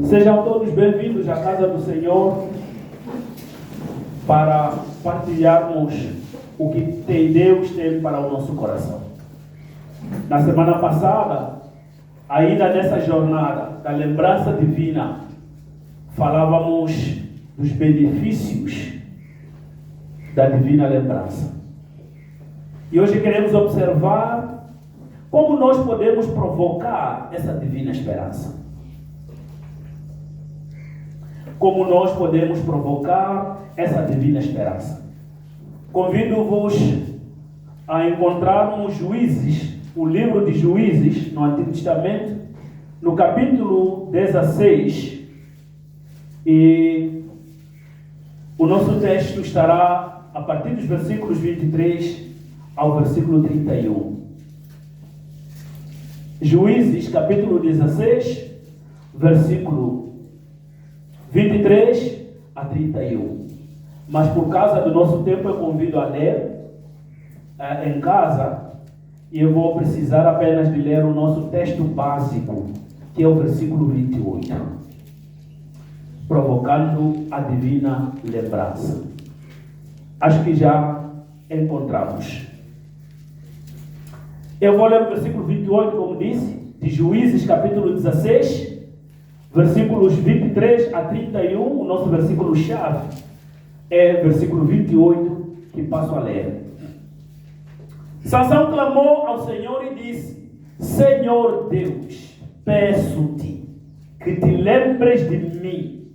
Sejam todos bem-vindos à casa do Senhor para partilharmos o que Deus tem para o nosso coração. Na semana passada, ainda nessa jornada da lembrança divina, falávamos dos benefícios da divina lembrança. E hoje queremos observar como nós podemos provocar essa divina esperança. Como nós podemos provocar essa divina esperança. Convido-vos a encontrarmos Juízes, o livro de Juízes, no Antigo Testamento, no capítulo 16. E o nosso texto estará a partir dos versículos 23 ao versículo 31. Juízes, capítulo 16, versículo 23 a 31. Mas por causa do nosso tempo eu convido a ler em casa, e eu vou precisar apenas de ler o nosso texto básico, que é o versículo 28, provocando a divina lembrança. Acho que já encontramos. Eu vou ler o versículo 28, como disse, de Juízes capítulo 16, versículos 23 a 31, o nosso versículo-chave é versículo 28, que passo a ler. Sansão clamou ao Senhor e disse: Senhor Deus, peço-te que te lembres de mim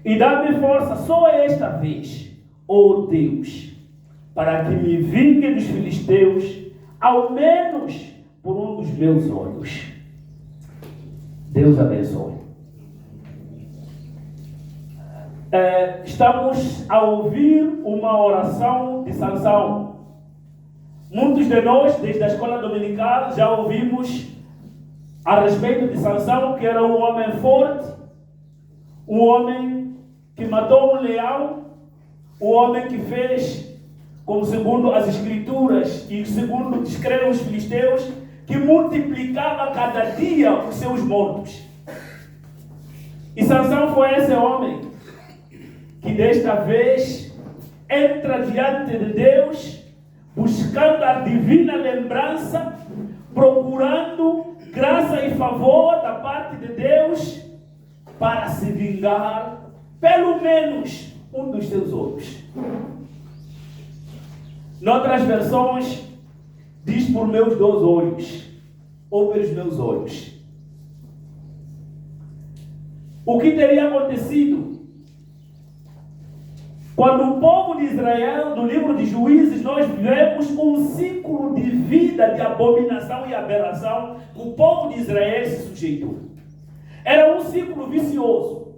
e dá-me força só esta vez, ó Deus, para que me vingue dos filisteus, ao menos por um dos meus olhos. Deus abençoe. Estamos a ouvir uma oração de Sansão. Muitos de nós, desde a escola dominical, já ouvimos a respeito de Sansão, que era um homem forte, um homem que matou um leão, um homem que fez, como segundo as escrituras e segundo descrevem os filisteus, que multiplicava cada dia os seus mortos. E Sansão foi esse homem que desta vez entra diante de Deus, buscando a divina lembrança, procurando graça e favor da parte de Deus, para se vingar, pelo menos, um dos seus olhos. Noutras versões, diz por meus 2 olhos, ou pelos meus olhos. O que teria acontecido? Quando o povo de Israel, no livro de Juízes, nós vemos um ciclo de vida de abominação e aberração que o povo de Israel se sujeitou. Era um ciclo vicioso,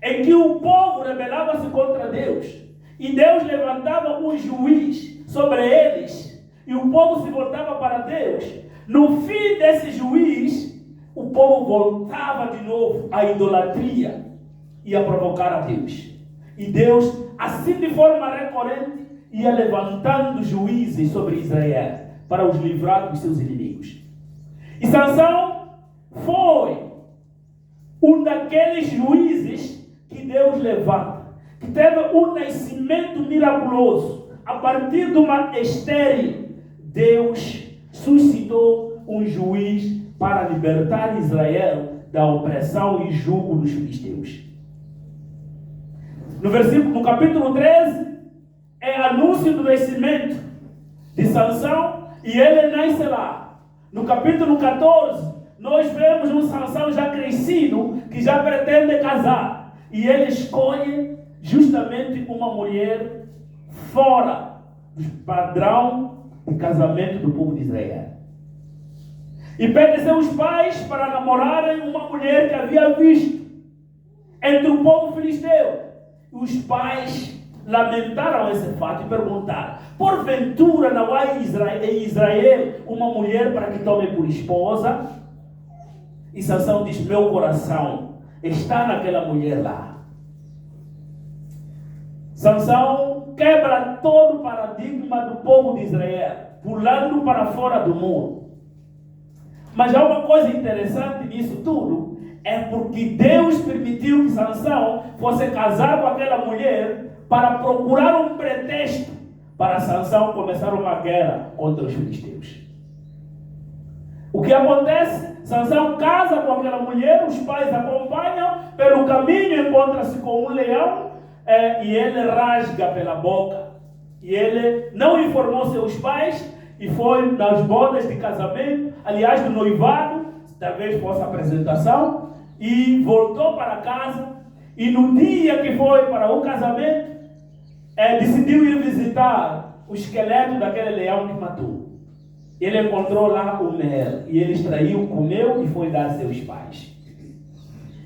em que o povo rebelava-se contra Deus, e Deus levantava um juiz sobre eles, e o povo se voltava para Deus. No fim desse juiz, o povo voltava de novo à idolatria e a provocar a Deus. E Deus, assim de forma recorrente, ia levantando juízes sobre Israel para os livrar dos seus inimigos. E Sansão foi um daqueles juízes que Deus levanta, que teve um nascimento miraculoso. A partir de uma estéril, Deus suscitou um juiz para libertar Israel da opressão e jugo dos filisteus. No capítulo 13, é anúncio do nascimento de Sansão, e ele nasce lá. No capítulo 14, nós vemos um Sansão já crescido, que já pretende casar, e ele escolhe justamente uma mulher fora do padrão de casamento do povo de Israel. E pede seus pais para namorarem uma mulher que havia visto entre o povo filisteu. Os pais lamentaram esse fato e perguntaram: porventura não há em Israel uma mulher para que tome por esposa? E Sansão diz: meu coração está naquela mulher lá. Sansão quebra todo o paradigma do povo de Israel, pulando para fora do muro. Mas há uma coisa interessante nisso tudo, é porque Deus permitiu que Sansão fosse casar com aquela mulher para procurar um pretexto para Sansão começar uma guerra contra os filisteus. O que acontece? Sansão casa com aquela mulher, os pais acompanham, pelo caminho encontra-se com um leão e ele rasga pela boca. E ele não informou seus pais e foi nas bodas de casamento, aliás, do noivado, talvez fosse a apresentação, e voltou para casa. E no dia que foi para o casamento, decidiu ir visitar o esqueleto daquele leão que matou. Ele encontrou lá o mel e ele extraiu, comeu e foi dar a seus pais.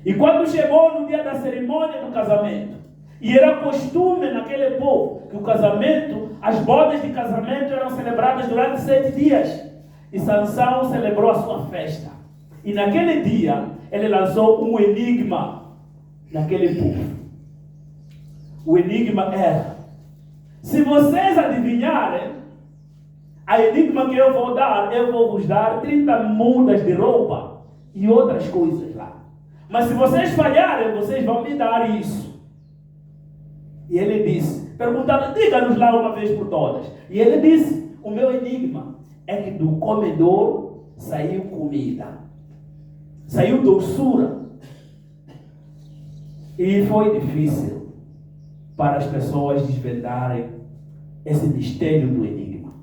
E quando chegou no dia da cerimônia do casamento, e era costume naquele povo que o casamento, as bodas de casamento eram celebradas durante 7 dias. E Sansão celebrou a sua festa. E naquele dia ele lançou um enigma naquele povo. O enigma era: se vocês adivinharem a enigma que eu vou vos dar 30 mudas de roupa e outras coisas lá. Mas se vocês falharem, vocês vão me dar isso. E ele disse, perguntando, diga-nos lá uma vez por todas. E ele disse, o meu enigma é que do comedor saiu comida. Saiu doçura. E foi difícil para as pessoas desvendarem esse mistério do enigma.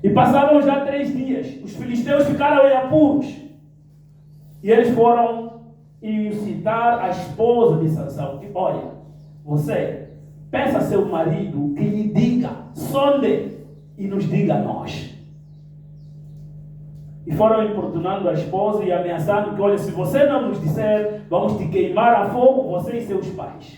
E passavam já 3 dias. Os filisteus ficaram em apuros. E eles foram incitar a esposa de Sansão. Que, olha, você, peça a seu marido que lhe diga, sonde e nos diga a nós. E foram importunando a esposa e ameaçando que, olha, se você não nos disser, vamos te queimar a fogo, você e seus pais.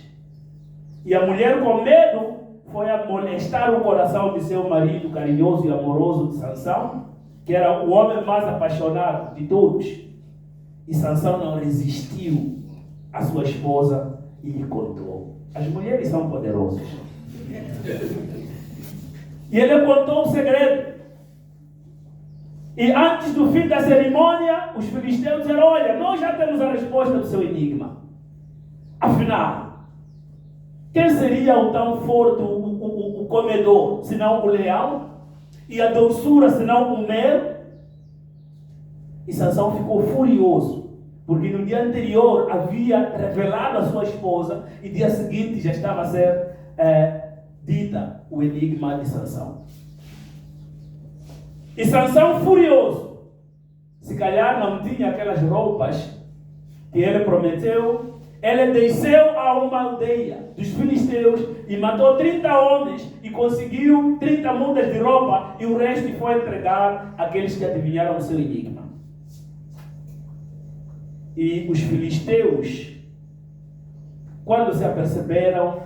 E a mulher, com medo, foi a molestar o coração de seu marido carinhoso e amoroso de Sansão, que era o homem mais apaixonado de todos. E Sansão não resistiu à sua esposa e lhe contou. As mulheres são poderosas. E ele contou o segredo. E antes do fim da cerimônia, os filisteus disseram, olha, nós já temos a resposta do seu enigma. Afinal, quem seria o tão forte, o comedor, senão o leão? E a doçura, senão o mel? E Sansão ficou furioso, porque no dia anterior havia revelado a sua esposa, e dia seguinte já estava a ser dita o enigma de Sansão. E Sansão, furioso, se calhar não tinha aquelas roupas que ele prometeu, ele desceu a uma aldeia dos filisteus e matou 30 homens e conseguiu 30 mudas de roupa, e o resto foi entregar àqueles que adivinharam o seu enigma. E os filisteus, quando se aperceberam,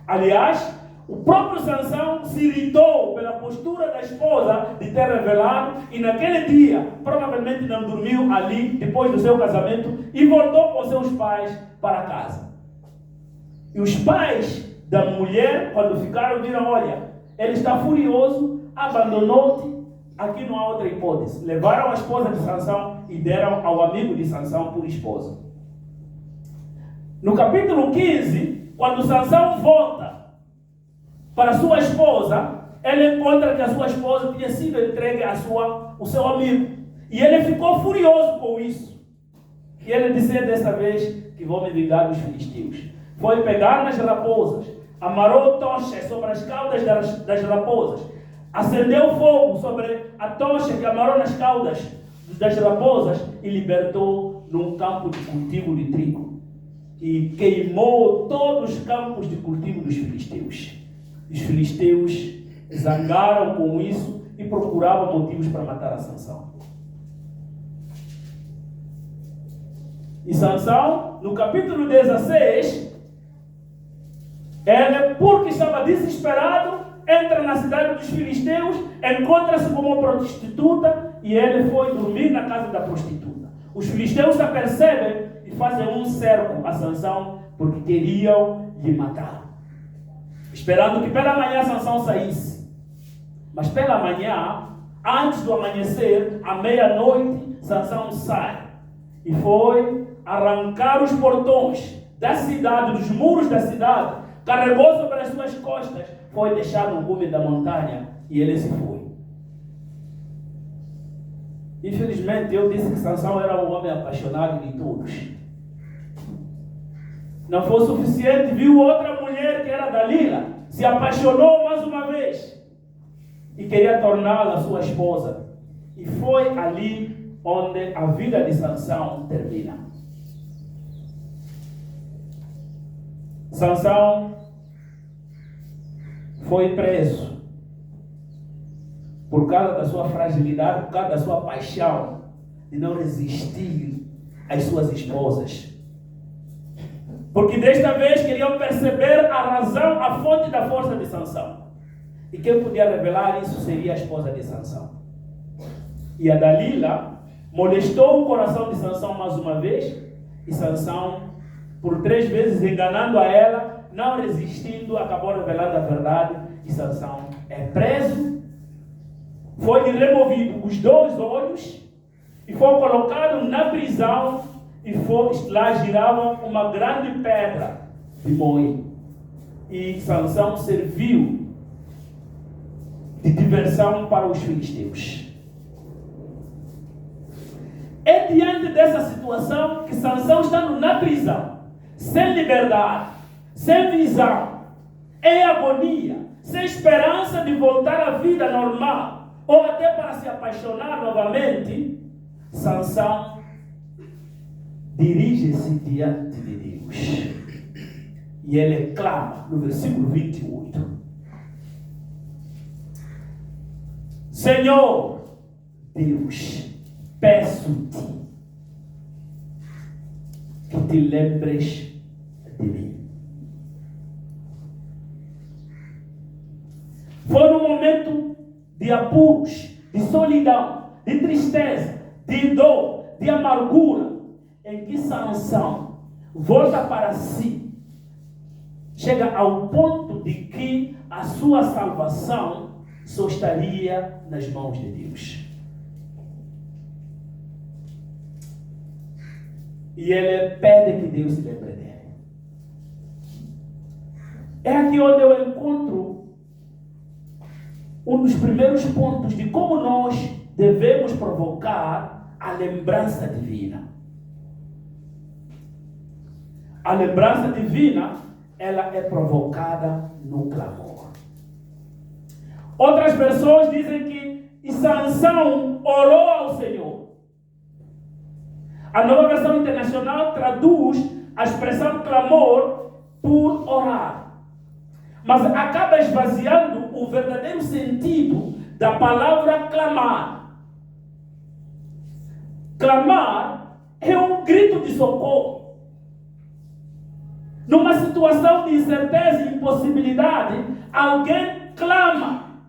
aliás, o próprio Sansão se irritou pela postura da esposa de ter revelado, e naquele dia provavelmente não dormiu ali depois do seu casamento e voltou com seus pais para casa. E os pais da mulher, quando ficaram, viram, olha, ele está furioso, abandonou-te, aqui não há outra hipótese. Levaram a esposa de Sansão e deram ao amigo de Sansão por esposa. No capítulo 15, quando Sansão volta para sua esposa, ele encontra que a sua esposa tinha sido entregue o seu amigo. E ele ficou furioso com isso. E ele disse, dessa vez que vou me vingar dos filisteus. Foi pegar nas raposas, amarrou tochas sobre as caudas das raposas, acendeu fogo sobre a tocha que amarrou nas caudas das raposas e libertou num campo de cultivo de trigo. E queimou todos os campos de cultivo dos filisteus. Os filisteus zangaram com isso e procuravam motivos para matar a Sansão. E Sansão, no capítulo 16, ele, porque estava desesperado, entra na cidade dos filisteus, encontra-se com uma prostituta e ele foi dormir na casa da prostituta. Os filisteus se apercebem e fazem um cerco a Sansão porque queriam lhe matar, esperando que pela manhã Sansão saísse. Mas pela manhã, antes do amanhecer, à meia-noite, Sansão sai. e foi arrancar os portões da cidade, dos muros da cidade, carregou sobre as suas costas, foi deixar no cume da montanha e ele se foi. Infelizmente, eu disse que Sansão era um homem apaixonado de todos. Não foi suficiente, viu outra mulher que era Dalila, se apaixonou mais uma vez e queria torná-la sua esposa. E foi ali onde a vida de Sansão termina. Sansão foi preso por causa da sua fragilidade, por causa da sua paixão de não resistir às suas esposas. Porque desta vez queriam perceber a razão, a fonte da força de Sansão. E quem podia revelar isso seria a esposa de Sansão. E a Dalila molestou o coração de Sansão mais uma vez. E Sansão, por 3 vezes enganando a ela, não resistindo, acabou revelando a verdade. E Sansão é preso. Foi-lhe removido os 2 olhos e foi colocado na prisão e lá girava uma grande pedra de boi. E Sansão serviu de diversão para os filisteus. É diante dessa situação que Sansão, estando na prisão, sem liberdade, sem visão, em agonia, sem esperança de voltar à vida normal, ou até para se apaixonar novamente, Sansão dirige-se diante de Deus. E ele clama no versículo 28. Senhor Deus, peço-te que te lembres de mim. Foi num momento de apuros, de solidão, de tristeza, de dor, de amargura, em que Sansão volta para si, chega ao ponto de que a sua salvação só estaria nas mãos de Deus. E ele pede que Deus se lembre dele. É aqui onde eu encontro um dos primeiros pontos de como nós devemos provocar a lembrança divina. A lembrança divina, ela é provocada no clamor. Outras pessoas dizem que Sansão orou ao Senhor. A Nova Versão Internacional traduz a expressão clamor por orar. Mas acaba esvaziando o verdadeiro sentido da palavra clamar. Clamar é um grito de socorro. Numa situação de incerteza e impossibilidade, alguém clama,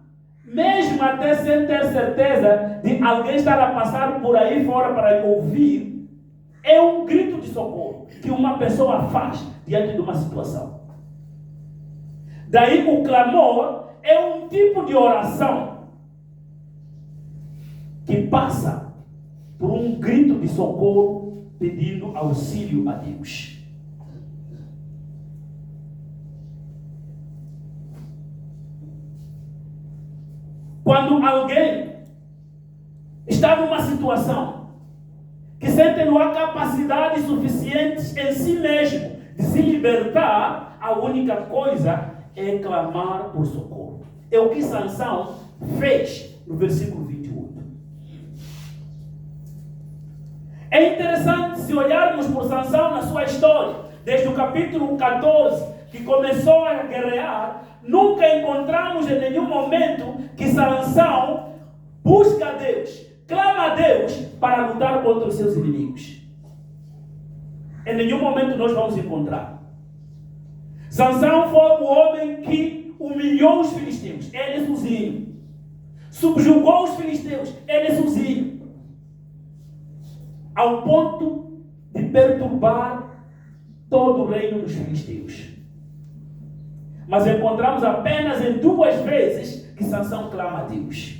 mesmo até sem ter certeza de alguém estar a passar por aí fora para ouvir. É um grito de socorro que uma pessoa faz diante de uma situação. Daí o clamor é um tipo de oração que passa por um grito de socorro pedindo auxílio a Deus. Quando alguém está numa situação que sente não há capacidade suficiente em si mesmo de se libertar, a única coisa é clamar por socorro. É o que Sansão fez no versículo 28. É interessante se olharmos por Sansão na sua história, desde o capítulo 14, que começou a guerrear, nunca encontramos em nenhum momento que Sansão busca a Deus, clama a Deus para lutar contra os seus inimigos. Em nenhum momento nós vamos encontrar. Sansão foi o homem que humilhou os filisteus, ele sozinho. Subjugou os filisteus, ele sozinho. Ao ponto de perturbar todo o reino dos filisteus. Mas encontramos apenas em 2 vezes que Sansão clama a Deus,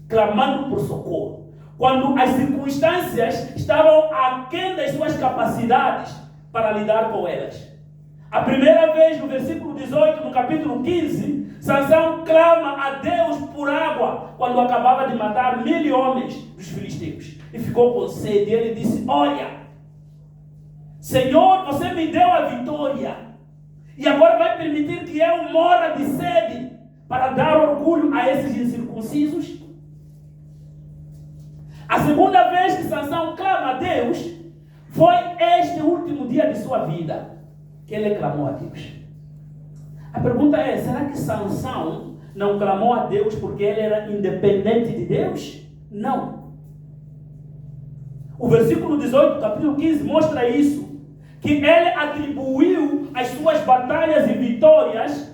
clamando por socorro. quando as circunstâncias estavam aquém das suas capacidades para lidar com elas. A primeira vez, no versículo 18, no capítulo 15, Sansão clama a Deus por água, quando acabava de matar 1000 homens dos filisteus. E ficou com sede. E ele disse: olha, Senhor, você me deu a vitória, e agora vai permitir que eu morra de sede, para dar orgulho a esses incircuncisos? A segunda vez que Sansão clama a Deus, foi este último dia de sua vida que ele clamou a Deus. A pergunta é: será que Sansão não clamou a Deus porque ele era independente de Deus? Não. O versículo 18 do capítulo 15 mostra isso, que ele atribuiu as suas batalhas e vitórias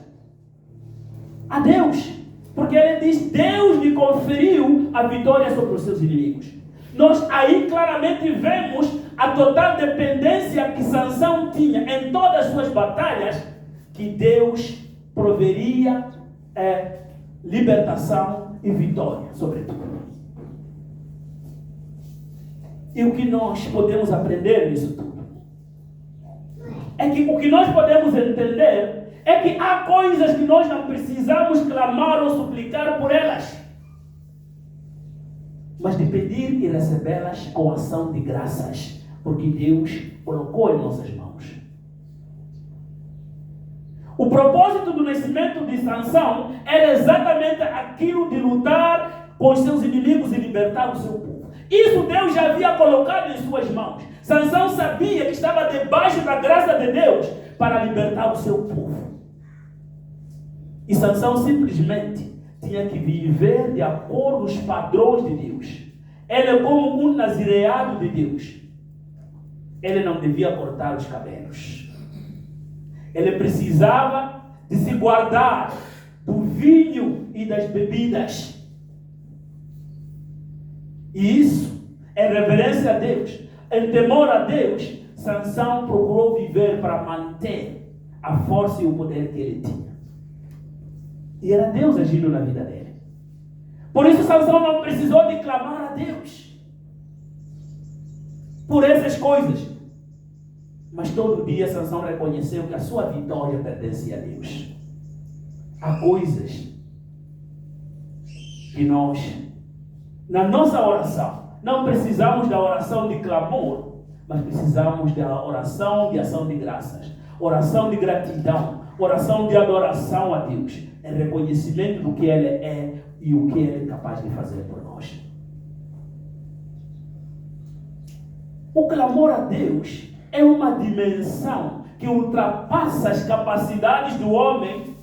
a Deus, porque ele diz: Deus lhe conferiu a vitória sobre os seus inimigos. Nós aí claramente vemos a total dependência que Sansão tinha em todas as suas batalhas, que Deus proveria libertação e vitória, sobretudo. E o que nós podemos aprender nisso tudo? É que o que nós podemos entender é que há coisas que nós não precisamos clamar ou suplicar por elas, mas de pedir e recebê-las com ação de graças, porque Deus colocou em nossas mãos. O propósito do nascimento de Sansão era exatamente aquilo de lutar com os seus inimigos e libertar o seu povo. Isso Deus já havia colocado em suas mãos. Sansão sabia que estava debaixo da graça de Deus para libertar o seu povo. E Sansão simplesmente tinha que viver de acordo com os padrões de Deus. Ele é como um nazireado de Deus. Ele não devia cortar os cabelos. Ele precisava de se guardar do vinho e das bebidas. E isso, em reverência a Deus, em temor a Deus, Sansão procurou viver para manter a força e o poder que ele tinha. E era Deus agindo na vida dele. Por isso Sansão não precisou de clamar a Deus por essas coisas. Mas todo dia Sansão reconheceu que a sua vitória pertencia a Deus. Há coisas que nós, na nossa oração, não precisamos da oração de clamor, mas precisamos da oração de ação de graças, oração de gratidão, oração de adoração a Deus, em reconhecimento do que Ele é e o que Ele é capaz de fazer por nós. O clamor a Deus é uma dimensão que ultrapassa as capacidades do homem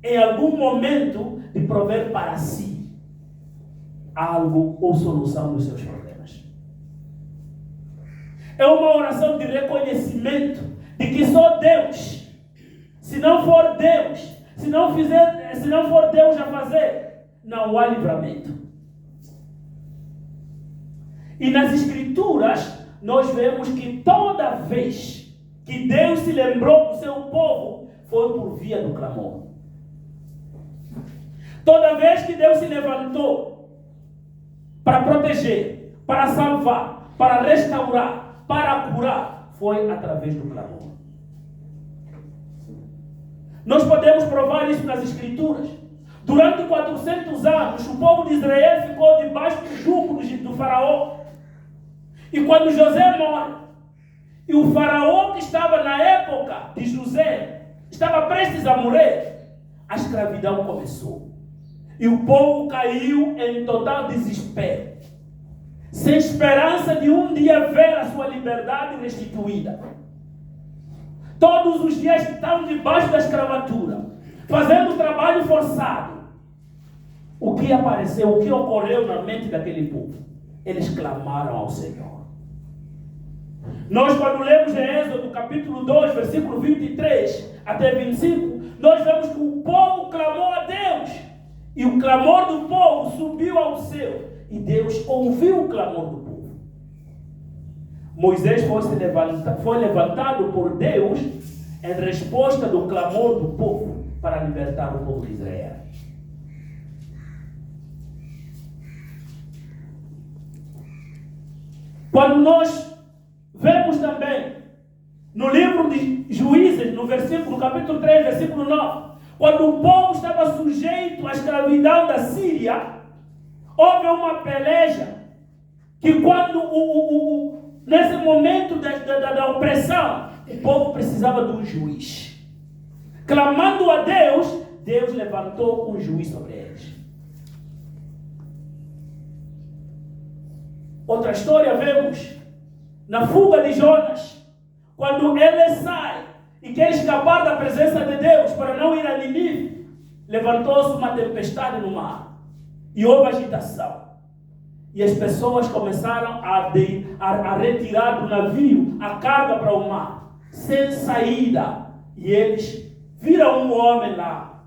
em algum momento de prover para si algo ou solução dos seus problemas. É uma oração de reconhecimento de que só Deus, se não for Deus, se não for Deus a fazer, não há livramento. E nas Escrituras nós vemos que toda vez que Deus se lembrou do seu povo, foi por via do clamor. Toda vez que Deus se levantou para proteger, para salvar, para restaurar, para curar, foi através do clamor. Nós podemos provar isso nas Escrituras. Durante 400 anos, o povo de Israel ficou debaixo do jugo do faraó. E quando José morre, e o faraó que estava na época de José estava prestes a morrer, a escravidão começou. E o povo caiu em total desespero, sem esperança de um dia ver a sua liberdade restituída. Todos os dias que estavam debaixo da escravatura, fazendo trabalho forçado, o que apareceu, o que ocorreu na mente daquele povo? Eles clamaram ao Senhor. Nós, quando lemos em Êxodo capítulo 2, versículo 23 até 25, nós vemos que o povo clamou a Deus. E o clamor do povo subiu ao céu. E Deus ouviu o clamor do povo. Moisés foi levantado por Deus em resposta do clamor do povo para libertar o povo de Israel. Quando nós vemos também no livro de Juízes, no capítulo 3, versículo 9, quando o povo estava sujeito à escravidão da Síria, houve uma peleja que quando nesse momento da opressão, o povo precisava de um juiz. Clamando a Deus, Deus levantou um juiz sobre eles. Outra história vemos na fuga de Jonas, quando ele sai e quer escapar da presença de Deus para não ir a Nínive, levantou-se uma tempestade no mar e houve agitação. E as pessoas começaram a retirar do navio a carga para o mar, sem saída. E eles viram um homem lá,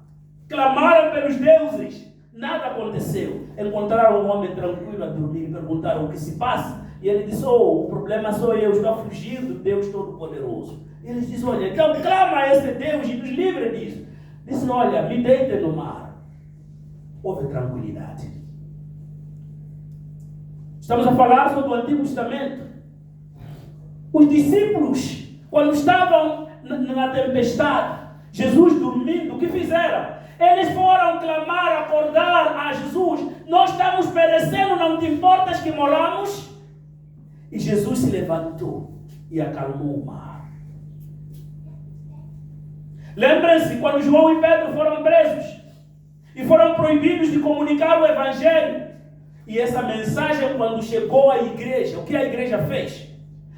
clamaram pelos deuses, nada aconteceu. Encontraram um homem tranquilo a dormir, perguntaram o que se passa. E ele disse: o problema sou eu, estou a fugir do Deus Todo-Poderoso. E eles dizem: olha, então clama a esse Deus e nos livre disso. Disse: olha, me deite no mar. Houve tranquilidade. Estamos a falar sobre o Antigo Testamento. Os discípulos, quando estavam na tempestade, Jesus dormindo, o que fizeram? Eles foram clamar, acordar a Jesus: nós estamos perecendo, não te importas que moramos? E Jesus se levantou e acalmou o mar. Lembrem-se, quando João e Pedro foram presos e foram proibidos de comunicar o Evangelho, e essa mensagem, quando chegou à igreja, o que a igreja fez?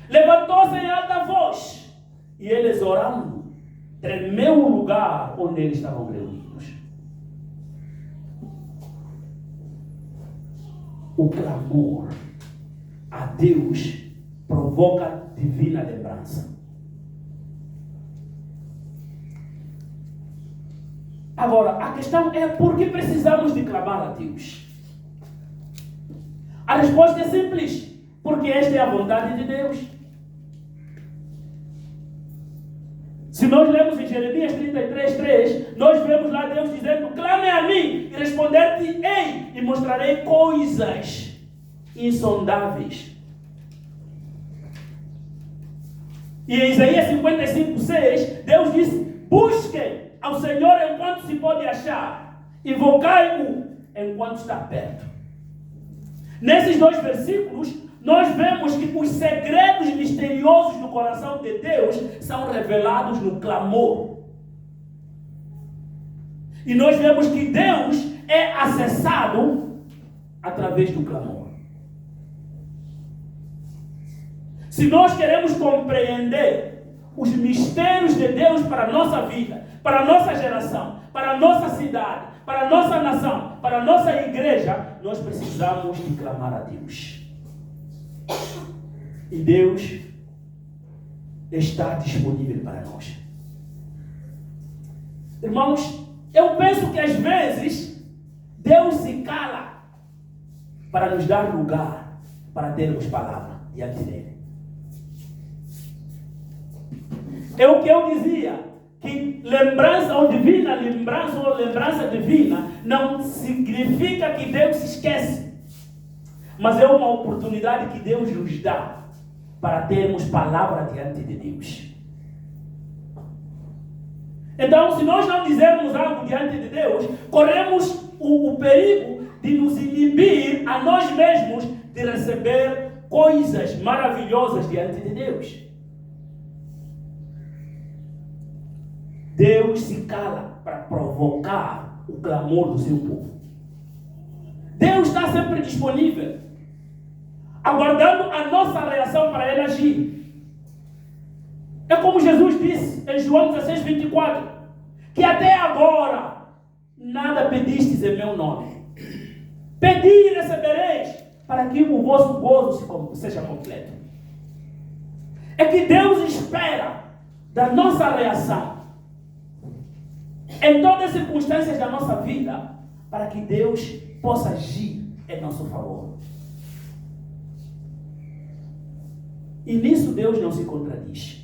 Levantou-se em alta voz e eles orando, tremeu o lugar onde eles estavam reunidos. O clamor a Deus provoca divina lembrança. Agora, a questão é: por que precisamos de clamar a Deus? A resposta é simples: porque esta é a vontade de Deus. Se nós lemos em Jeremias 33:3, nós vemos lá Deus dizendo: clame a mim e responder-te-ei e mostrarei coisas insondáveis. E em Isaías 55:6, Deus diz: busquem ao Senhor enquanto se pode achar, invocai-o enquanto está perto. Nesses dois versículos, nós vemos que os segredos misteriosos do coração de Deus são revelados no clamor. E nós vemos que Deus é acessado através do clamor. Se nós queremos compreender os mistérios de Deus para a nossa vida, para a nossa geração, para a nossa cidade, para a nossa nação, para a nossa igreja, nós precisamos de clamar a Deus. E Deus está disponível para nós. Irmãos, eu penso que às vezes Deus se cala para nos dar lugar para termos palavra diante dele. É o que eu dizia, que lembrança ou lembrança divina não significa que Deus se esquece, mas é uma oportunidade que Deus nos dá para termos palavra diante de Deus. Então, se nós não dizermos algo diante de Deus, corremos o perigo de nos inibir a nós mesmos de receber coisas maravilhosas diante de Deus. Deus se cala para provocar o clamor do seu povo. Deus está sempre disponível, aguardando a nossa reação para Ele agir. É como Jesus disse em João 16:24, que até agora nada pedistes em meu nome. Pedi e recebereis, para que o vosso gozo seja completo. É que Deus espera da nossa reação em todas as circunstâncias da nossa vida, para que Deus possa agir em nosso favor. E nisso Deus não se contradiz.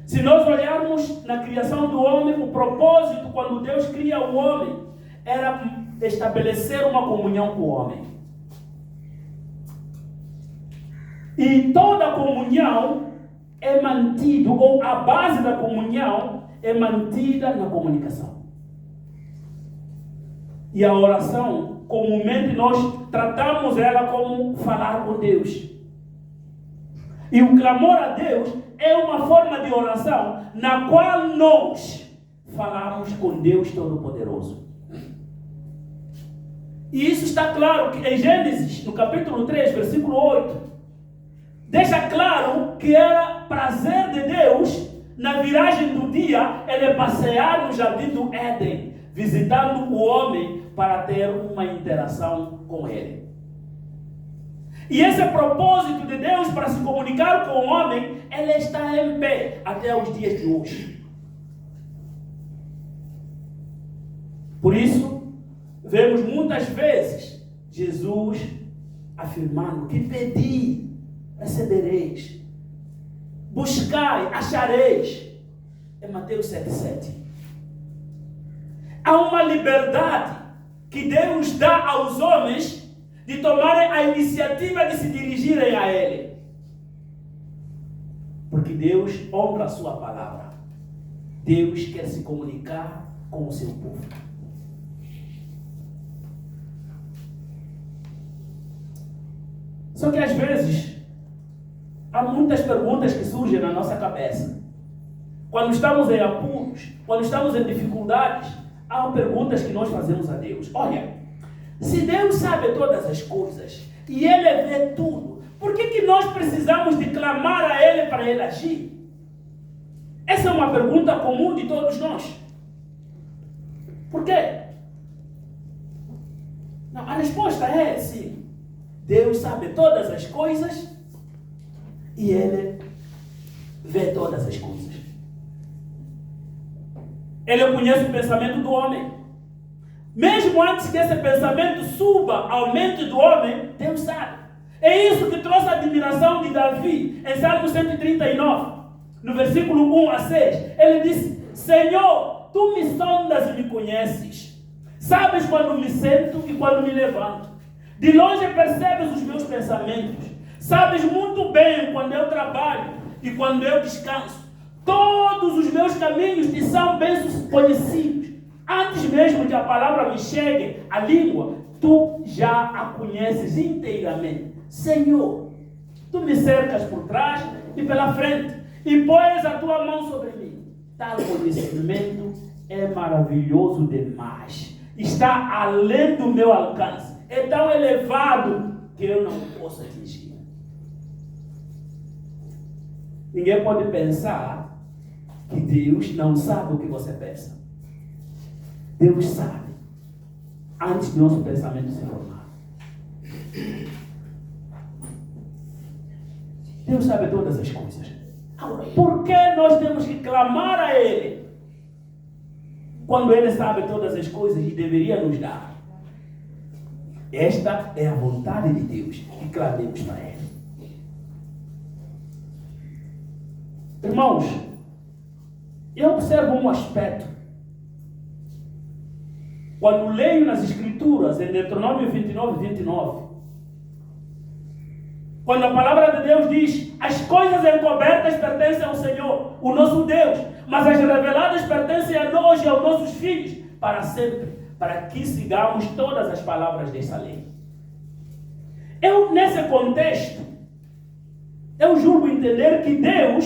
Se nós olharmos na criação do homem, o propósito quando Deus cria o homem era estabelecer uma comunhão com o homem. E toda a comunhão é mantida, ou a base da comunhão é mantida na comunicação. E a oração, comumente nós tratamos ela como falar com Deus. E o clamor a Deus é uma forma de oração na qual nós falamos com Deus Todo-Poderoso. E isso está claro que em Gênesis, no capítulo 3, versículo 8, deixa claro que era prazer de Deus, na viragem do dia, ele passear no jardim do Éden, visitando o homem para ter uma interação com ele. E esse propósito de Deus para se comunicar com o homem, ele está em pé até os dias de hoje. Por isso, vemos muitas vezes Jesus afirmando que pedi, recebereis, buscai, achareis. É Mateus 7,7. Há uma liberdade que Deus dá aos homens de tomarem a iniciativa de se dirigirem a Ele. Porque Deus honra a sua palavra. Deus quer se comunicar com o seu povo. Só que às vezes há muitas perguntas que surgem na nossa cabeça. Quando estamos em apuros, quando estamos em dificuldades, há perguntas que nós fazemos a Deus. Olha, se Deus sabe todas as coisas e Ele vê tudo, por que nós precisamos de clamar a Ele para Ele agir? Essa é uma pergunta comum de todos nós. Por quê? Não, a resposta é sim. Deus sabe todas as coisas e Ele vê todas as coisas. Ele conhece o pensamento do homem. Mesmo antes que esse pensamento suba ao mente do homem, Deus sabe. É isso que trouxe a admiração de Davi em Salmo 139, no versículo 1 a 6. Ele disse: Senhor, tu me sondas e me conheces. Sabes quando me sento e quando me levanto. De longe percebes os meus pensamentos. Sabes muito bem quando eu trabalho e quando eu descanso. Todos os meus caminhos te são bem conhecidos. Antes mesmo que a palavra me chegue à língua, tu já a conheces inteiramente. Senhor, tu me cercas por trás e pela frente e pões a tua mão sobre mim. Tal conhecimento é maravilhoso demais. Está além do meu alcance. É tão elevado que eu não posso atingir. Ninguém pode pensar que Deus não sabe o que você pensa. Deus sabe antes do nosso pensamento se formar. Deus sabe todas as coisas. Agora, por que nós temos que clamar a Ele quando Ele sabe todas as coisas e deveria nos dar? Esta é a vontade de Deus, que clamemos para Ele. Irmãos, eu observo um aspecto. Quando leio nas Escrituras, em Deuteronômio 29, quando a palavra de Deus diz: as coisas encobertas pertencem ao Senhor, o nosso Deus, mas as reveladas pertencem a nós e aos nossos filhos, para sempre, para que sigamos todas as palavras dessa lei. Nesse contexto, eu julgo entender que Deus,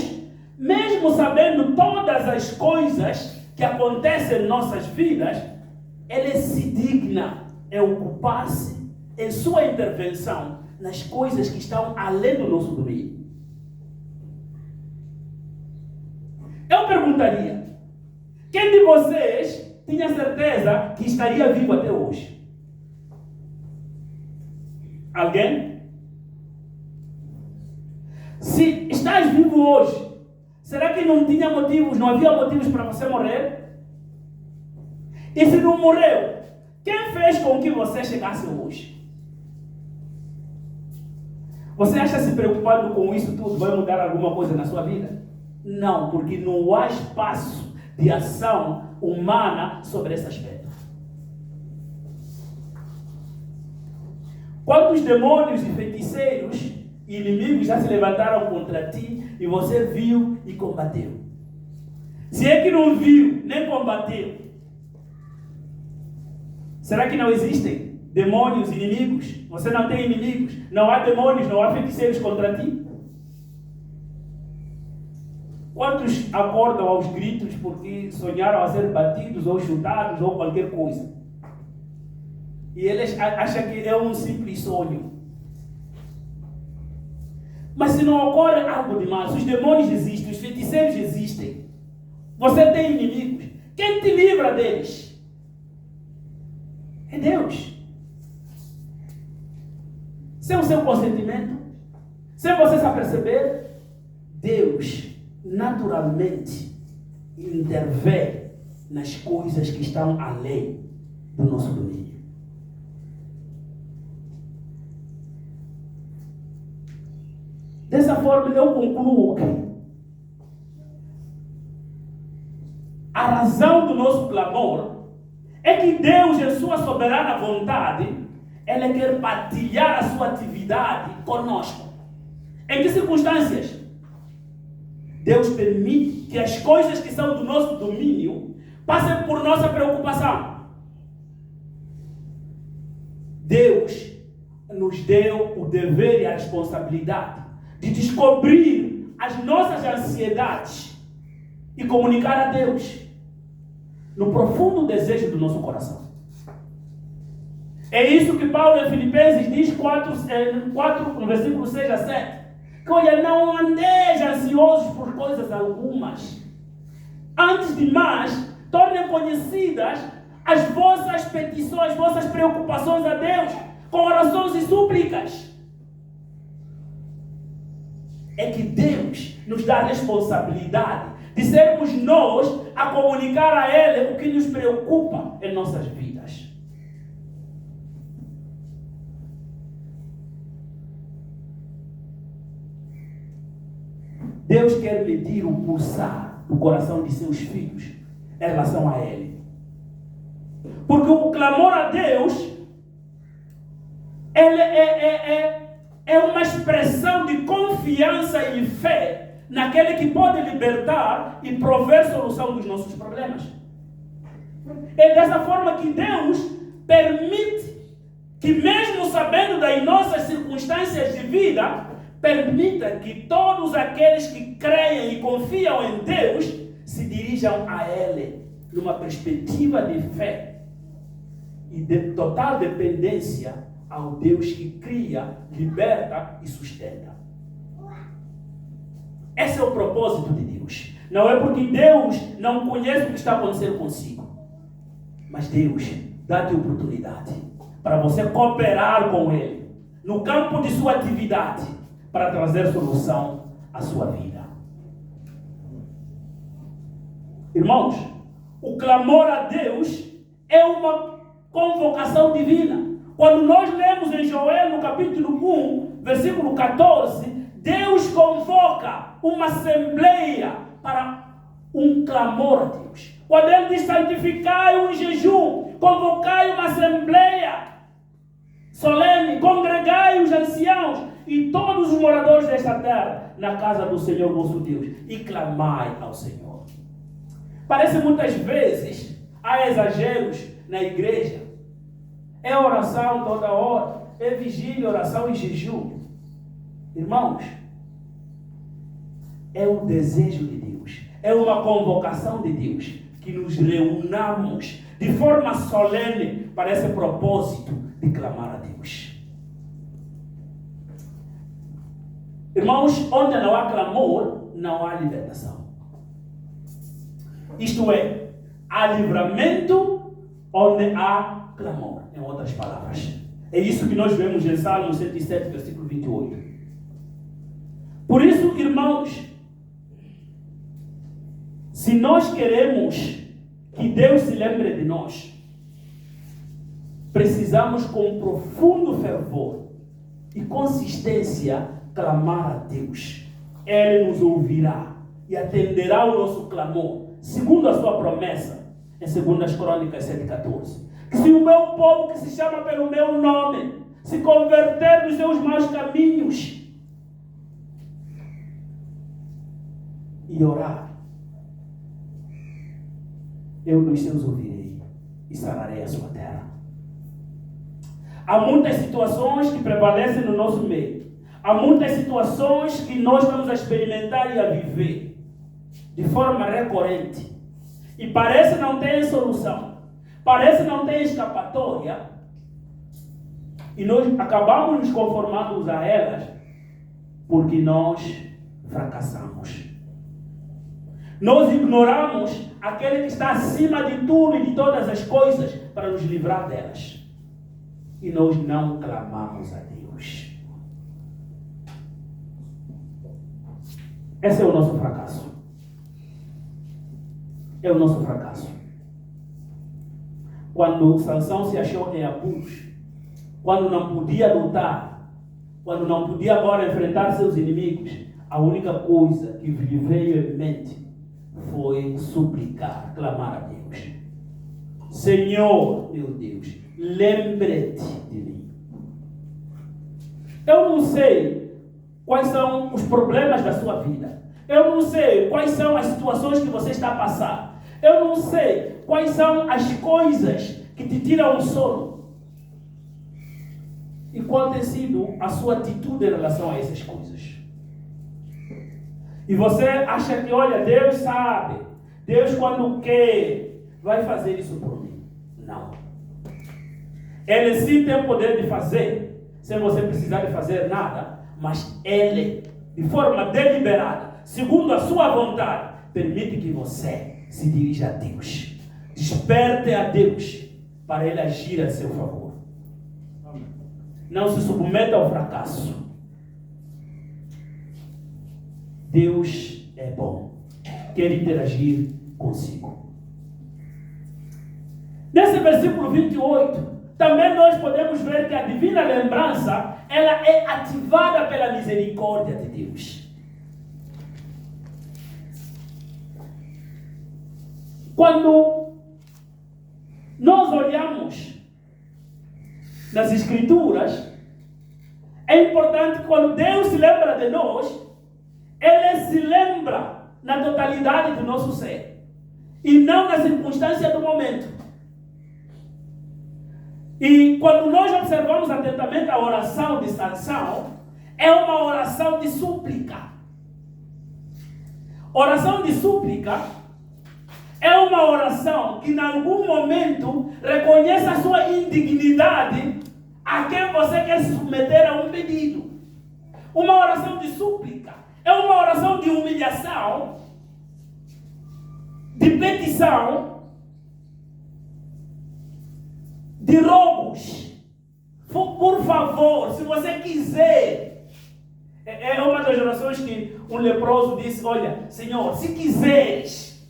mesmo sabendo todas as coisas que acontecem em nossas vidas, Ele se digna em ocupar-se em sua intervenção nas coisas que estão além do nosso domínio. Eu perguntaria: quem de vocês tinha certeza que estaria vivo até hoje? Alguém? Se estás vivo hoje, será que não havia motivos para você morrer? E se não morreu, quem fez com que você chegasse hoje? Você acha se preocupado com isso tudo vai mudar alguma coisa na sua vida? Não, porque não há espaço de ação humana sobre esse aspecto. Quantos demônios e feiticeiros inimigos já se levantaram contra ti e você viu e combateu. Se é que não viu, nem combateu, será que não existem demônios, inimigos? Você não tem inimigos? Não há demônios, não há feiticeiros contra ti? Quantos acordam aos gritos porque sonharam a ser batidos ou chutados ou qualquer coisa? E eles acham que é um simples sonho. Mas se não ocorre algo demais, os demônios existem, os feiticeiros existem. Você tem inimigos. Quem te livra deles? É Deus. Sem o seu consentimento, sem você se aperceber, Deus naturalmente intervém nas coisas que estão além do nosso domínio. Dessa forma eu concluo que a razão do nosso clamor é que Deus, em sua soberana vontade, Ele quer partilhar a sua atividade conosco. Em que circunstâncias? Deus permite que as coisas que são do nosso domínio passem por nossa preocupação. Deus nos deu o dever e a responsabilidade de descobrir as nossas ansiedades e comunicar a Deus no profundo desejo do nosso coração. É isso que Paulo em Filipenses diz 4, no versículo 6 a 7. Que olha, não andeis ansiosos por coisas algumas. Antes de mais, tornem conhecidas as vossas petições, vossas preocupações a Deus, com orações e súplicas. É que Deus nos dá a responsabilidade de sermos nós a comunicar a Ele o que nos preocupa em nossas vidas. Deus quer medir o pulsar do coração de seus filhos em relação a Ele. Porque o clamor a Deus ele é uma expressão de confiança e fé naquele que pode libertar e prover solução dos nossos problemas. É dessa forma que Deus permite que, mesmo sabendo das nossas circunstâncias de vida, permita que todos aqueles que creem e confiam em Deus se dirijam a Ele numa perspectiva de fé e de total dependência ao Deus que cria, liberta e sustenta. Esse é o propósito de Deus. Não é porque Deus não conhece o que está acontecendo consigo, mas Deus dá-te oportunidade para você cooperar com Ele no campo de sua atividade, para trazer solução à sua vida. Irmãos, o clamor a Deus é uma convocação divina. Quando nós lemos em Joel, no capítulo 1, versículo 14, Deus convoca uma assembleia para um clamor a Deus. Quando Ele diz: santificai um jejum, convocai uma assembleia solene, congregai os anciãos e todos os moradores desta terra na casa do Senhor vosso Deus e clamai ao Senhor. Parece muitas vezes há exageros na igreja. É oração toda hora, é vigília, oração e jejum. Irmãos, é o desejo de Deus, é uma convocação de Deus que nos reunamos de forma solene para esse propósito de clamar a Deus. Irmãos, onde não há clamor, não há libertação. Isto é, há livramento onde há clamor, em outras palavras. É isso que nós vemos em Salmo 107, versículo 28. Por isso, irmãos, se nós queremos que Deus se lembre de nós, precisamos com profundo fervor e consistência clamar a Deus. Ele nos ouvirá e atenderá o nosso clamor, segundo a sua promessa, em 2 Crônicas 7,14. Que se o meu povo, que se chama pelo meu nome, se converter dos seus maus caminhos, e orar, eu dos céus ouvirei e sararei a sua terra. Há muitas situações que prevalecem no nosso meio. Há muitas situações que nós estamos a experimentar e a viver de forma recorrente. E parece não ter solução. Parece não ter escapatória. E nós acabamos nos conformando a elas porque nós fracassamos. Nós ignoramos aquele que está acima de tudo e de todas as coisas para nos livrar delas. E nós não clamamos a Deus. Esse é o nosso fracasso. É o nosso fracasso. Quando Sansão se achou em apuros, quando não podia lutar, quando não podia agora enfrentar seus inimigos, a única coisa que lhe veio em mente foi suplicar, clamar a Deus. Senhor, meu Deus, lembre-te de mim. Eu não sei quais são os problemas da sua vida. Eu não sei quais são as situações que você está passando. Eu não sei quais são as coisas que te tiram o sono. E qual tem sido a sua atitude em relação a essas coisas. E você acha que, olha, Deus sabe. Deus, quando quer, vai fazer isso por mim. Não. Ele sim tem o poder de fazer, sem você precisar de fazer nada. Mas Ele, de forma deliberada, segundo a sua vontade, permite que você se dirija a Deus. Desperte a Deus para Ele agir a seu favor. Não se submeta ao fracasso. Deus é bom. Quer interagir consigo. Nesse versículo 28, também nós podemos ver que a divina lembrança, ela é ativada pela misericórdia de Deus. Quando nós olhamos nas Escrituras, é importante que quando Deus se lembra de nós, Ele se lembra na totalidade do nosso ser e não na circunstância do momento. E quando nós observamos atentamente a oração de Sansão, é uma oração de súplica. Oração de súplica é uma oração que em algum momento reconhece a sua indignidade a quem você quer se submeter a um pedido. Uma oração de súplica é uma oração de humilhação, de petição, de rogos. Por favor, se você quiser. É uma das orações que um leproso disse: olha, Senhor, se quiseres,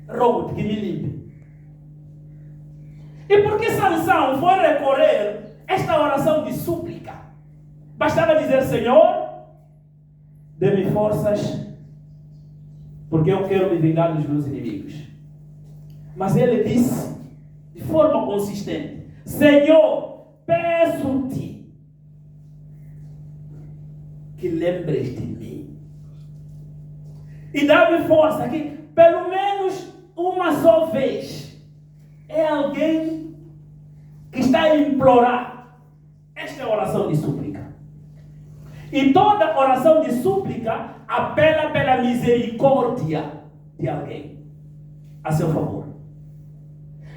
rogo-te que me limpe. E por que Sansão foi recorrer a esta oração de súplica? Bastava dizer: Senhor, dê-me forças, porque eu quero me vingar dos meus inimigos. Mas ele disse, de forma consistente: Senhor, peço-te que lembres de mim. E dá-me força, que pelo menos uma só vez é alguém que está a implorar. Esta é a oração de súplica. E toda oração de súplica apela pela misericórdia de alguém a seu favor.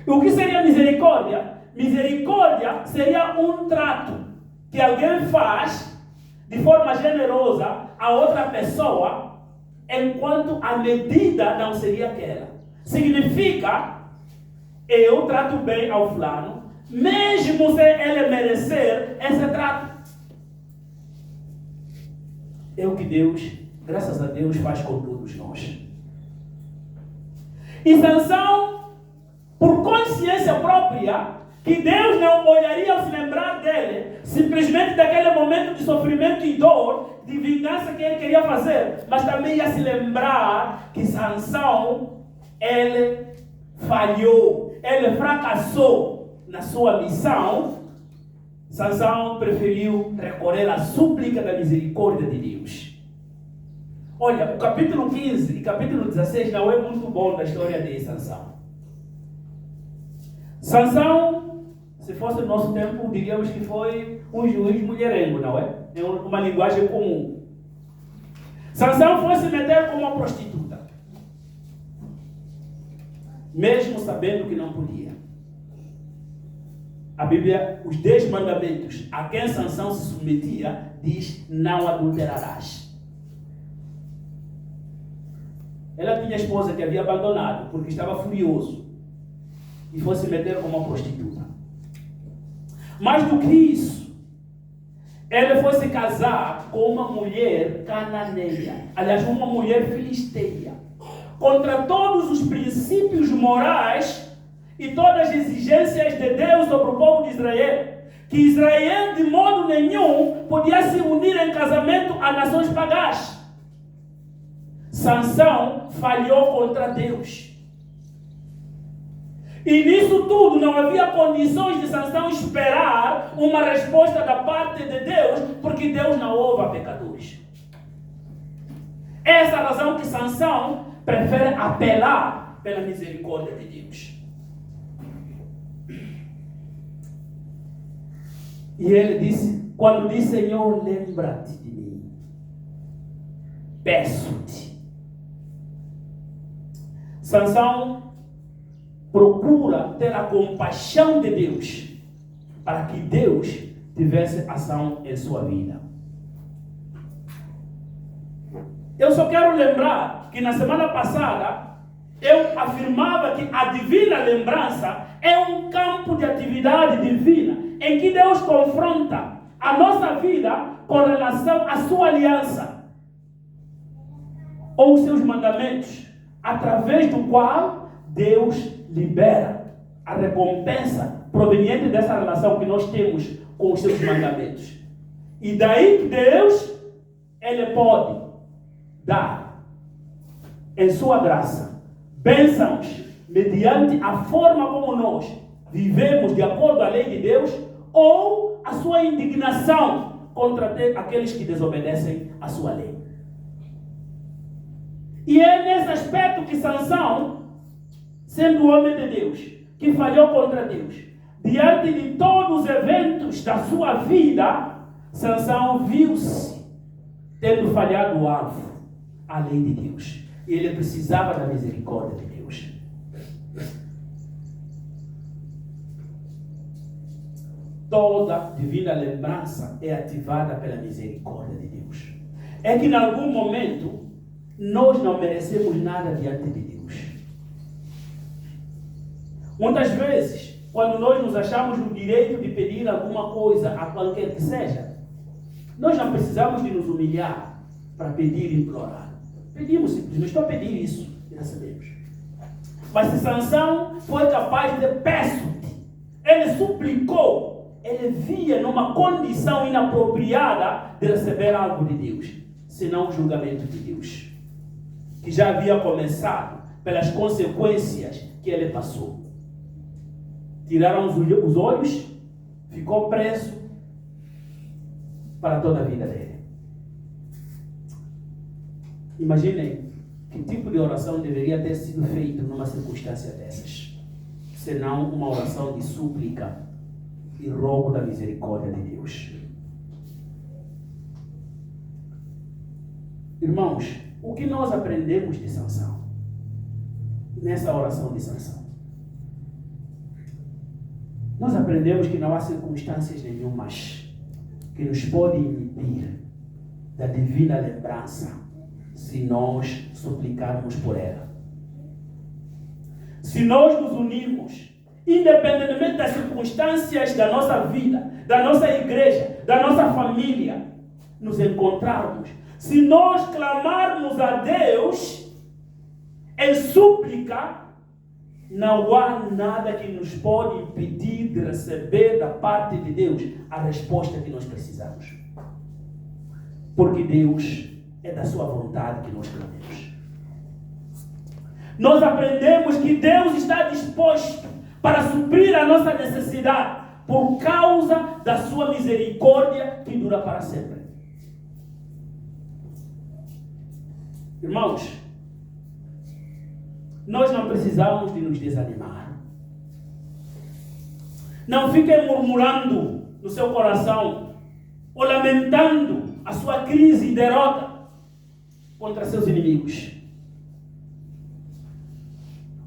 E o que seria misericórdia? Misericórdia seria um trato que alguém faz de forma generosa a outra pessoa, enquanto a medida não seria aquela. Significa, eu trato bem ao fulano, mesmo sem ele merecer esse trato. É o que Deus, graças a Deus, faz com todos nós. E Sansão, por consciência própria, que Deus não olharia ao se lembrar dele, simplesmente daquele momento de sofrimento e dor, de vingança que ele queria fazer, mas também ia se lembrar que Sansão, ele falhou, ele fracassou na sua missão. Sansão preferiu recorrer à súplica da misericórdia de Deus. Olha, o capítulo 15 e capítulo 16 não é muito bom da história de Sansão. Sansão, se fosse no nosso tempo, diríamos que foi um juiz mulherengo, não é? É uma linguagem comum. Sansão foi se meter com uma prostituta, mesmo sabendo que não podia. A Bíblia, os 10 mandamentos a quem Sansão se submetia, diz: não adulterarás. Ela tinha esposa que havia abandonado porque estava furioso e foi se meter com uma prostituta. Mais do que isso, ele foi se casar com uma mulher cananeia, aliás, uma mulher filisteia, contra todos os princípios morais e todas as exigências de Deus sobre o povo de Israel, que Israel de modo nenhum podia se unir em casamento a nações pagãs. Sansão falhou contra Deus. E nisso tudo não havia condições de Sansão esperar uma resposta da parte de Deus, porque Deus não ouve a pecadores. Essa é a razão que Sansão prefere apelar pela misericórdia de Deus. E ele disse, quando disse: Senhor, lembra-te de mim, peço-te. Sansão procura ter a compaixão de Deus, para que Deus tivesse ação em sua vida. Eu só quero lembrar que na semana passada eu afirmava que a divina lembrança é um campo de atividade divina em que Deus confronta a nossa vida com relação à sua aliança ou os seus mandamentos, através do qual Deus libera a recompensa proveniente dessa relação que nós temos com os seus mandamentos. E daí que Deus, Ele pode dar em sua graça bênçãos mediante a forma como nós vivemos de acordo à lei de Deus, ou a sua indignação contra aqueles que desobedecem à sua lei. E é nesse aspecto que Sansão, sendo homem de Deus, que falhou contra Deus, diante de todos os eventos da sua vida, Sansão viu-se tendo falhado o alvo, a lei de Deus. E ele precisava da misericórdia de Deus. Toda divina lembrança é ativada pela misericórdia de Deus. É que em algum momento nós não merecemos nada diante de Deus. Muitas vezes, quando nós nos achamos no direito de pedir alguma coisa a qualquer que seja, nós não precisamos de nos humilhar para pedir e implorar. Pedimos simplesmente: estou a pedir isso, e recebemos. Mas se Sansão foi capaz de dizer: peço-te, ele suplicou, ele via numa condição inapropriada de receber algo de Deus, senão o julgamento de Deus, que já havia começado pelas consequências que ele passou. Tiraram os olhos, ficou preso para toda a vida dele. Imaginem que tipo de oração deveria ter sido feita numa circunstância dessas, senão uma oração de súplica e rogo da misericórdia de Deus. Irmãos, o que nós aprendemos de Sansão, nessa oração de Sansão? Nós aprendemos que não há circunstâncias nenhumas que nos podem impedir da divina lembrança, se nós suplicarmos por ela. Se nós nos unirmos, independentemente das circunstâncias da nossa vida, da nossa igreja, da nossa família, nos encontrarmos, se nós clamarmos a Deus em súplica, não há nada que nos pode impedir de receber da parte de Deus a resposta que nós precisamos. Porque Deus é da sua vontade que nós clamemos. Nós aprendemos que Deus está disposto para suprir a nossa necessidade por causa da sua misericórdia que dura para sempre. Irmãos, nós não precisamos de nos desanimar. Não fiquem murmurando no seu coração ou lamentando a sua crise e derrota contra seus inimigos.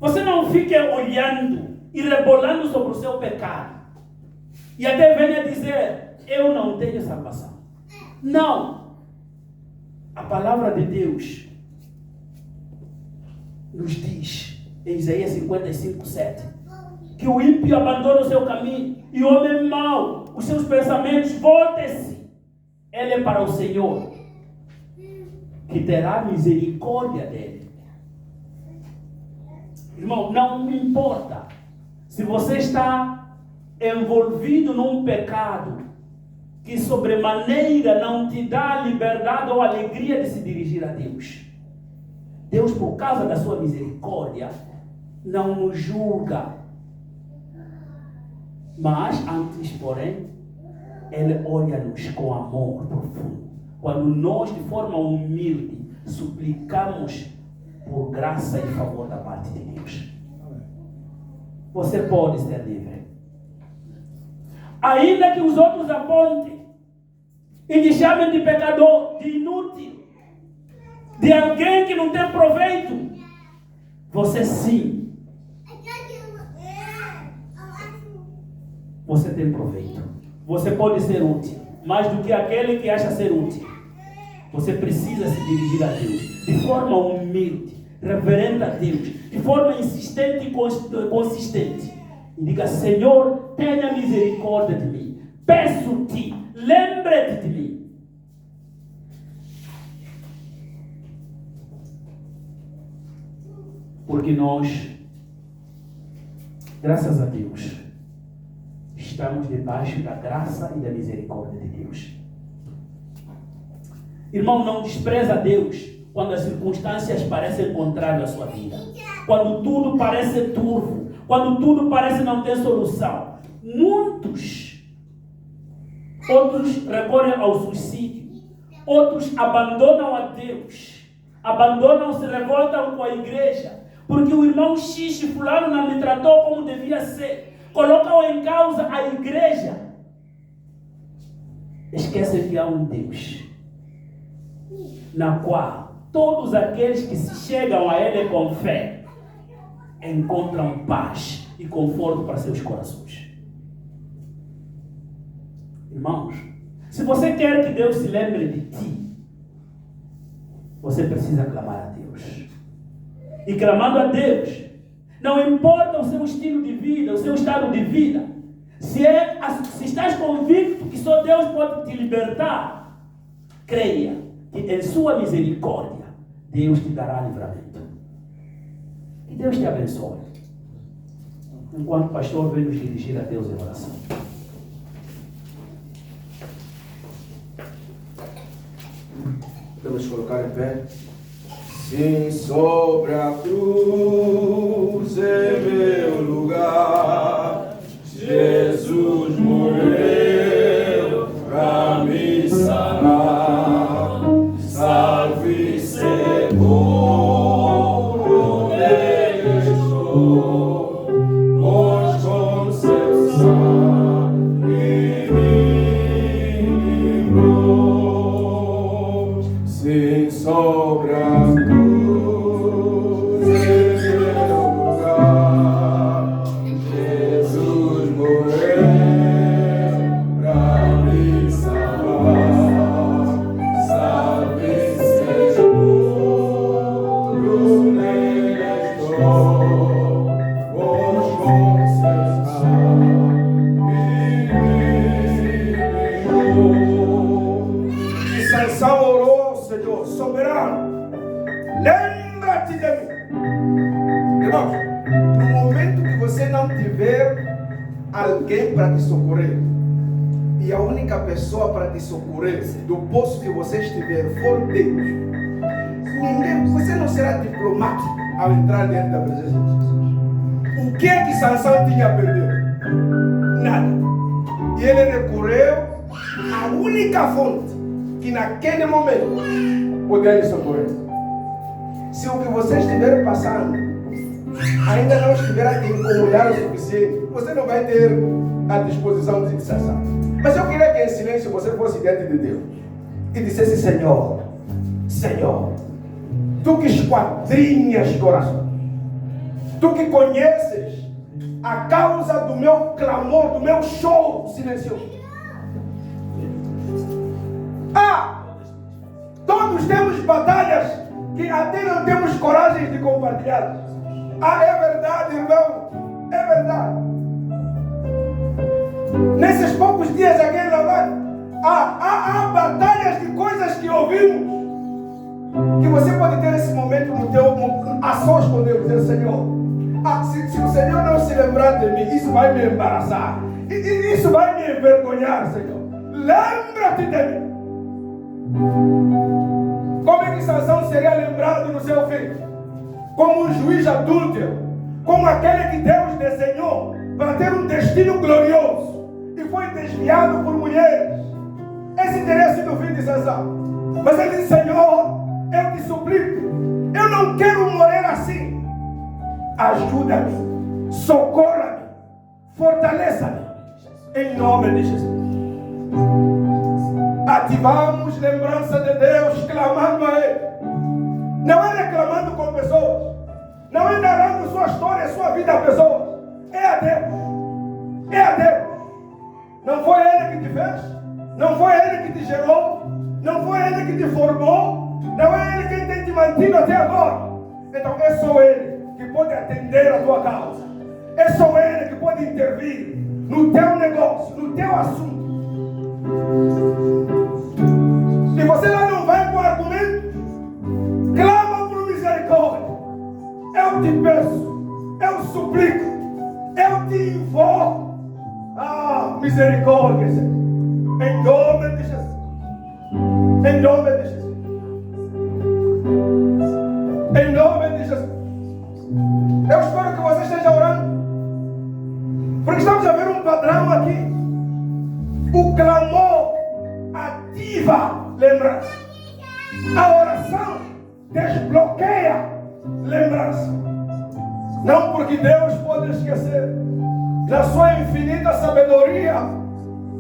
Você não fique olhando e rebolando sobre o seu pecado e até venha dizer: eu não tenho salvação. Não. A palavra de Deus nos diz em Isaías 55:7 que o ímpio abandona o seu caminho e o homem mau, os seus pensamentos, voltem-se ele para o Senhor, que terá misericórdia dele. Irmão, não importa se você está envolvido num pecado que sobremaneira não te dá liberdade ou alegria de se dirigir a Deus. Deus, por causa da sua misericórdia, não nos julga. Mas, antes, porém, Ele olha-nos com amor profundo. Quando nós, de forma humilde, suplicamos por graça e favor da parte de Deus. Você pode ser livre. Ainda que os outros apontem e te chamem de pecador, de inútil, de alguém que não tem proveito, você sim, você tem proveito. Você pode ser útil, mais do que aquele que acha ser útil. Você precisa se dirigir a Deus de forma humilde, reverente a Deus, de forma insistente e consistente. E diga: Senhor, tenha misericórdia de mim. Peço-te, lembre-te de mim. Porque nós, graças a Deus, estamos debaixo da graça e da misericórdia de Deus. Irmão, não despreza Deus quando as circunstâncias parecem contrárias à sua vida. Quando tudo parece turvo. Quando tudo parece não ter solução. Muitos, outros recorrem ao suicídio. Outros abandonam a Deus. Abandonam, se revoltam com a igreja. Porque o irmão X, fulano, não me tratou como devia ser. Colocam em causa a igreja. Esquecem que há um Deus, na qual todos aqueles que se chegam a Ele com fé encontram paz e conforto para seus corações. Irmãos, se você quer que Deus se lembre de ti, você precisa clamar a Deus. E clamando a Deus, não importa o seu estilo de vida, o seu estado de vida, se estás convicto que só Deus pode te libertar, creia que em sua misericórdia Deus te dará livramento. Que Deus te abençoe. Enquanto o pastor vem nos dirigir a Deus em oração. Podemos colocar em pé. Sim, sobre a cruz em meu lugar, Jesus morreu para me sarar. Salve e seguro nele estou, pois com seu sangue me livrou. Sim, sobre a cruz em meu lugar, Jesus morreu para me salvar. Salve e seguro nele estou, pois com seu sangue me livrou. E Sansão orou: Senhor soberano, lembra-te de mim. Irmãos, no momento que você não tiver alguém para te socorrer, e a única pessoa para te socorrer do poço que você estiver for Deus, você não será diplomático ao entrar dentro da presença de Jesus. O que é que Sansão tinha a perder? Nada. E ele recorreu à única fonte que naquele momento poderia lhe socorrer. Se o que você estiver passando ainda não estiver a te incomodar o suficiente, você não vai ter a disposição de cessar. Mas eu queria que em silêncio você fosse diante de Deus e dissesse: Senhor, Senhor, Tu que esquadrinhas coração, Tu que conheces a causa do meu clamor, do meu choro silencioso. Todos temos batalhas que até não temos coragem de compartilhar. É verdade, irmão, é verdade. Nesses poucos dias aqui em Lavado, há batalhas de coisas que ouvimos, que você pode ter esse momento no teu a sós com Deus, dizer: Senhor, se o Senhor não se lembrar de mim, isso vai me embaraçar, isso vai me envergonhar, Senhor. Lembra-te de mim. Como é que Sansão seria lembrado no seu fim? Como um juiz adúltero, como aquele que Deus desenhou para ter um destino glorioso e foi desviado por mulheres. Esse teria sido o fim de Sansão. Mas ele disse: Senhor, eu te suplico, eu não quero morrer assim. Ajuda-me, socorra-me, fortaleça-me, em nome de Jesus. Ativamos lembrança de Deus, clamando a Ele. Não é reclamando com pessoas, não é narrando sua história, sua vida a pessoas. É a Deus, é a Deus. Não foi Ele que te fez, não foi Ele que te gerou, não foi Ele que te formou, não é Ele quem tem te mantido até agora. Então é só Ele que pode atender a tua causa, é só Ele que pode intervir no teu negócio, no teu assunto. Se você lá não vai com argumento, clama por misericórdia. Eu te peço, eu suplico, eu te invoco. Misericórdia, Senhor. Em nome de Jesus. Em nome de Jesus. Em nome de Jesus. Eu espero que você esteja orando, porque estamos a ver um padrão aqui. O clamor ativa lembrança. A oração desbloqueia lembrança. Não porque Deus pode esquecer. Na sua infinita sabedoria,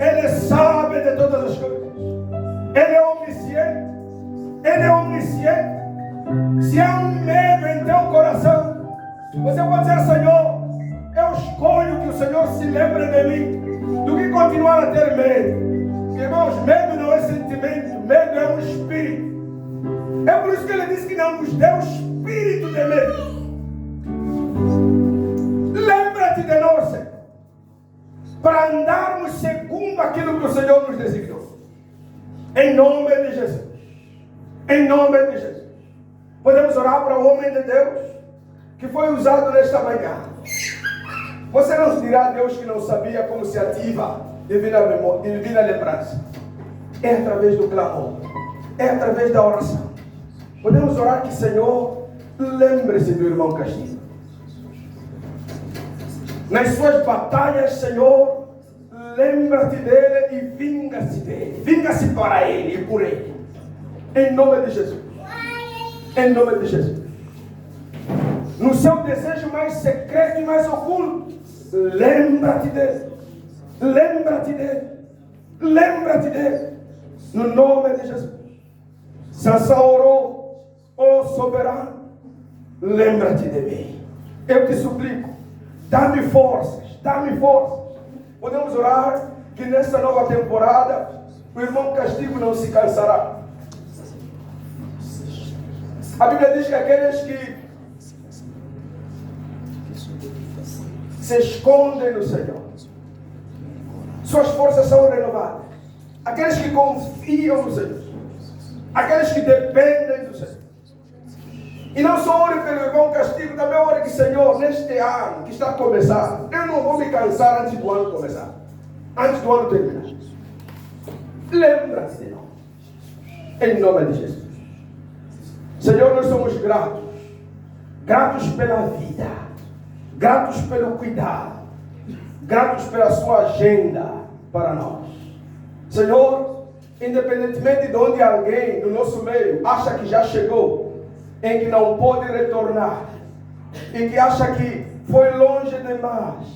Ele sabe de todas as coisas. Ele é onisciente. Ele é omnisciente. Se há um medo em teu coração, você pode dizer: Senhor, eu escolho que o Senhor se lembre de mim, do que continuar a ter medo. Irmãos, medo não é sentimento, medo é um espírito. É por isso que Ele disse que não nos deu espírito de medo. Lembra-te de nós, Senhor, para andarmos segundo aquilo que o Senhor nos designou. Em nome de Jesus. Em nome de Jesus. Podemos orar para o homem de Deus que foi usado nesta manhã. Você não dirá a Deus que não sabia como se ativa divina lembrança. É através do clamor, é através da oração. Podemos orar que: Senhor, lembre-se do irmão Castilho. Nas suas batalhas, Senhor, lembra-te dele e vinga-se dele. Vinga-se para ele e por ele. Em nome de Jesus. Em nome de Jesus. No seu desejo mais secreto e mais oculto, lembra-te dele. Lembra-te dele. Lembra-te dele. No nome de Jesus. Sansão orou: ó soberano, lembra-te de mim. Eu te suplico, dá-me forças, dá-me forças. Podemos orar que nessa nova temporada o irmão Castigo não se cansará. A Bíblia diz que aqueles que se escondem no Senhor, suas forças são renovadas. Aqueles que confiam no Senhor, aqueles que dependem do Senhor. E não só ore pelo irmão Castigo, também ore que: Senhor, neste ano que está a começar, eu não vou me cansar antes do ano começar, antes do ano terminar. Lembra-te de nós, em nome de Jesus. Senhor, nós somos gratos, gratos pela vida, gratos pelo cuidado, gratos pela sua agenda para nós. Senhor, independentemente de onde alguém no nosso meio acha que já chegou, em que não pode retornar, e que acha que foi longe demais,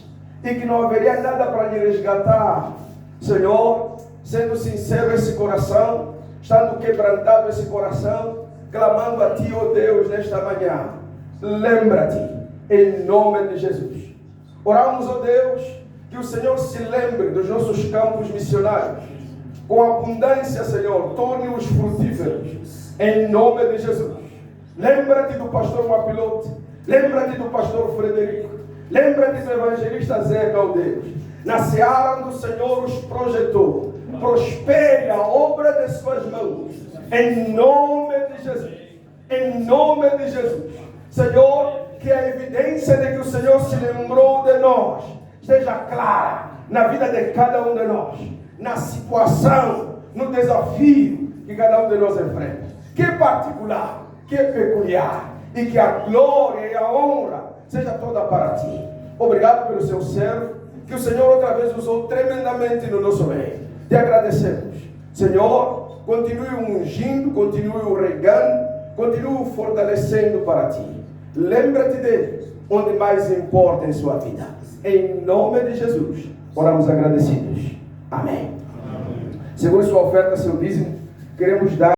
e que não haveria nada para lhe resgatar, Senhor, sendo sincero esse coração, estando quebrantado esse coração, clamando a Ti, ó Deus, nesta manhã, lembra-te, em nome de Jesus. Oramos, ó Deus, que o Senhor se lembre dos nossos campos missionários, com abundância, Senhor, torne-os frutíferos, em nome de Jesus. Lembra-te do pastor Mapilote, lembra-te do pastor Frederico, lembra-te do evangelista Zeca, ó Deus, na seara onde o Senhor os projetou. Prospere a obra de suas mãos, em nome de Jesus, em nome de Jesus. Senhor, que a evidência de que o Senhor se lembrou de nós esteja clara na vida de cada um de nós, na situação, no desafio que cada um de nós enfrenta, que é particular, que é peculiar, e que a glória e a honra seja toda para Ti. Obrigado pelo Seu servo, que o Senhor outra vez usou tremendamente no nosso meio. Te agradecemos. Senhor, continue o ungindo, continue o regando, continue o fortalecendo para Ti. Lembra-te dele, onde mais importa em sua vida. Em nome de Jesus, oramos agradecidos. Amém. Segure sua oferta, seu dízimo, queremos dar